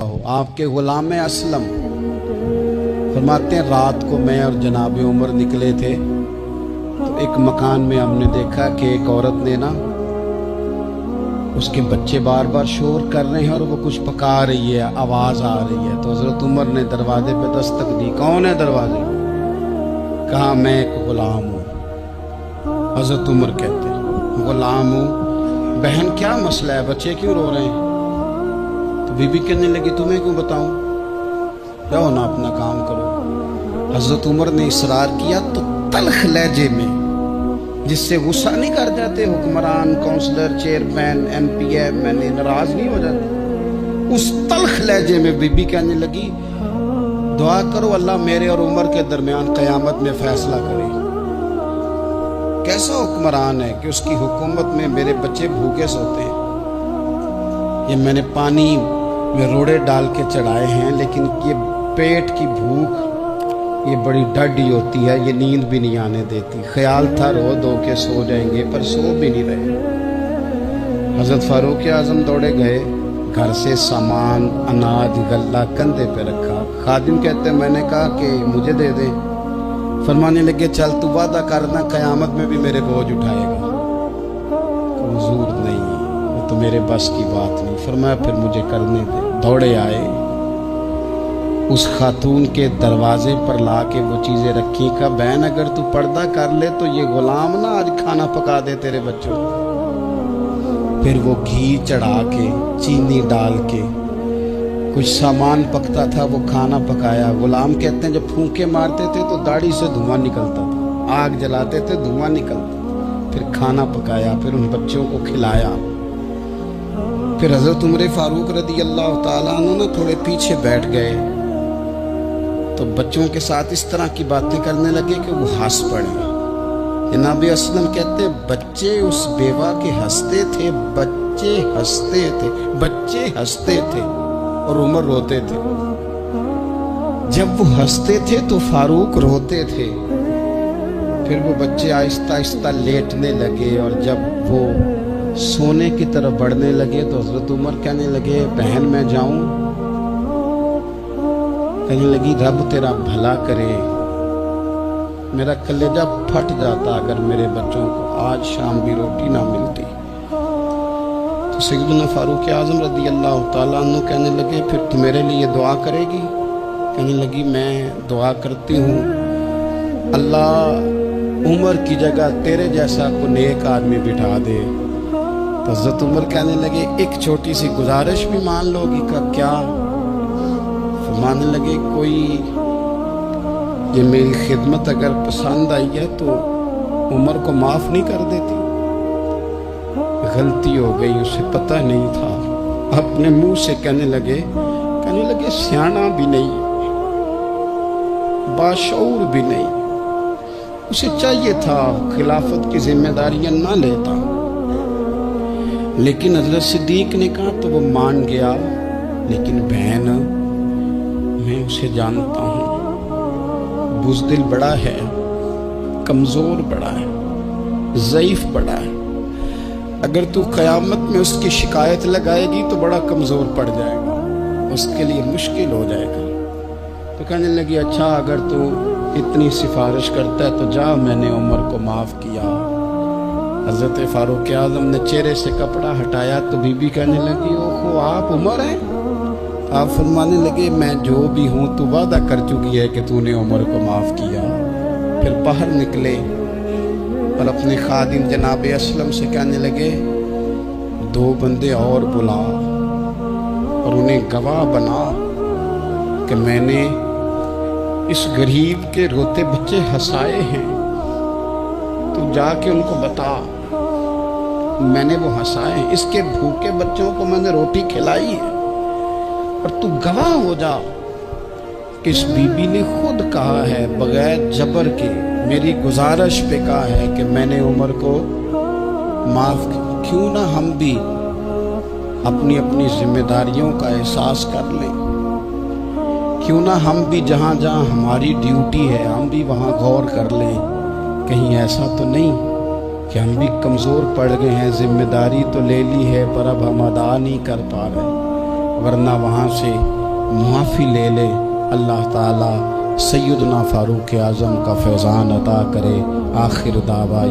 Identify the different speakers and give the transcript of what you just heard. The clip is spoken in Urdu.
Speaker 1: آپ کے غلام اسلم فرماتے ہیں رات کو میں اور جناب عمر نکلے تھے تو ایک مکان میں ہم نے دیکھا کہ ایک عورت نے نا اس کے بچے بار بار شور کر رہے ہیں اور وہ کچھ پکا رہی ہے، آواز آ رہی ہے۔ تو حضرت عمر نے دروازے پہ دستک دی، کون ہے دروازے؟ کہا میں ایک غلام ہوں۔ حضرت عمر کہتے ہیں غلام ہوں، بہن کیا مسئلہ ہے، بچے کیوں رو رہے ہیں؟ تو بی بی کہنے لگی تمہیں کیوں بتاؤں، جاؤ نا اپنا کام کرو۔ حضرت عمر نے اصرار کیا تو تلخ لہجے میں، جس سے غصہ نہیں کر جاتے حکمران، councillor, chairman, M P M N A ناراض نہیں ہو جاتے، اس تلخ لہجے میں بی بی کہنے لگی دعا کرو اللہ میرے اور عمر کے درمیان قیامت میں فیصلہ کرے۔ کیسا حکمران ہے کہ اس کی حکومت میں میرے بچے بھوکے سوتے ہیں، یہ میں نے پانی میں روڑے ڈال کے چڑھائے ہیں، لیکن یہ پیٹ کی بھوک یہ بڑی ڈڈی ہوتی ہے، یہ نیند بھی نہیں آنے دیتی۔ خیال تھا رو دو کے سو جائیں گے پر سو بھی نہیں رہے۔ حضرت فاروق اعظم دوڑے گئے، گھر سے سامان اناج غلہ کندھے پہ رکھا۔ خادم کہتے میں نے کہا کہ مجھے دے دیں، فرمانے لگے چل تو وعدہ کرنا قیامت میں بھی میرے بوجھ اٹھائے گا۔ حضور نہیں، وہ تو میرے بس کی بات نہیں۔ فرمایا پھر مجھے کرنے دے۔ دوڑے آئے، اس خاتون کے دروازے پر لا کے وہ چیزیں رکھی، کہا بہن اگر تو پردہ کر لے تو یہ غلام نا آج کھانا پکا دے تیرے بچوں کو۔ پھر وہ گھی چڑھا کے چینی ڈال کے کچھ سامان پکتا تھا وہ کھانا پکایا۔ غلام کہتے ہیں جب پھونکے مارتے تھے تو داڑھی سے دھواں نکلتا تھا، آگ جلاتے تھے دھواں نکلتا تھا، پھر کھانا پکایا، پھر ان بچوں کو کھلایا۔ پھر حضرت عمر فاروق رضی اللہ تعالیٰ عنہ نا تھوڑے پیچھے بیٹھ گئے تو بچوں کے ساتھ اس طرح کی باتیں کرنے لگے کہ وہ ہنس پڑے۔ جناب اسلم کہتے بچے اس بیوہ کے ہنستے تھے، بچے ہنستے تھے اور عمر روتے تھے۔ جب وہ ہنستے تھے تو فاروق روتے تھے۔ پھر وہ بچے آہستہ آہستہ لیٹنے لگے اور جب وہ سونے کی طرف بڑھنے لگے تو حضرت عمر کہنے لگے بہن میں جاؤں؟ کہنے لگی رب تیرا بھلا کرے، میرا کلیجہ پھٹ جاتا اگر میرے بچوں کو آج شام بھی روٹی نہ ملتی۔ تو سیدنا فاروق اعظم رضی اللہ تعالیٰ عنہ کہنے لگے پھر تو میرے لیے دعا کرے گی؟ کہنے لگی میں دعا کرتی ہوں اللہ عمر کی جگہ تیرے جیسا کو نیک آدمی بٹھا دے۔ تو حضرت عمر کہنے لگے ایک چھوٹی سی گزارش بھی مان لو گی؟ کا کیا؟ فرمانے لگے کوئی یہ میری خدمت اگر پسند آئی ہے تو عمر کو معاف نہیں کر دیتی؟ غلطی ہو گئی، اسے پتہ نہیں تھا، اپنے منہ سے کہنے لگے سیانا بھی نہیں، باشعور بھی نہیں، اسے چاہیے تھا خلافت کی ذمہ داریاں نہ لیتا۔ لیکن حضرت صدیق نے کہا تو وہ مان گیا، لیکن بہن میں اسے جانتا ہوں، بزدل بڑا ہے، کمزور بڑا ہے، ضعیف بڑا ہے، اگر تو قیامت میں اس کی شکایت لگائے گی تو بڑا کمزور پڑ جائے گا، اس کے لیے مشکل ہو جائے گا۔ تو کہنے لگی اچھا اگر تو اتنی سفارش کرتا ہے تو جا، میں نے عمر کو معاف کیا۔ حضرت فاروق اعظم نے چہرے سے کپڑا ہٹایا تو بی بی کہنے لگی اوہو آپ عمر ہیں؟ آپ فرمانے لگے میں جو بھی ہوں تو وعدہ کر چکی ہے کہ تو نے عمر کو معاف کیا۔ پھر باہر نکلے اور اپنے خادم جناب اسلم سے کہنے لگے 2 بندے اور بلا اور انہیں گواہ بنا کہ میں نے اس غریب کے روتے بچے ہنسائے ہیں، تو جا کے ان کو بتا میں نے وہ ہنسائے ہیں، اس کے بھوکے بچوں کو میں نے روٹی کھلائی ہے، اور تو گواہ ہو جا کہ اس بی بی نے خود کہا ہے بغیر جبر کے، میری گزارش پہ کہا ہے کہ میں نے عمر کو معاف کیا۔ کیوں نہ ہم بھی اپنی اپنی ذمہ داریوں کا احساس کر لیں، کیوں نہ ہم بھی جہاں جہاں ہماری ڈیوٹی ہے ہم بھی وہاں غور کر لیں، کہیں ایسا تو نہیں کہ ہم بھی کمزور پڑ گئے ہیں، ذمہ داری تو لے لی ہے پر اب ہم ادا نہیں کر پا رہے۔ ورنہ وہاں سے معافی لے لے۔ اللہ تعالیٰ سیدنا فاروق اعظم کا فیضان عطا کرے۔ آخر دعویٰ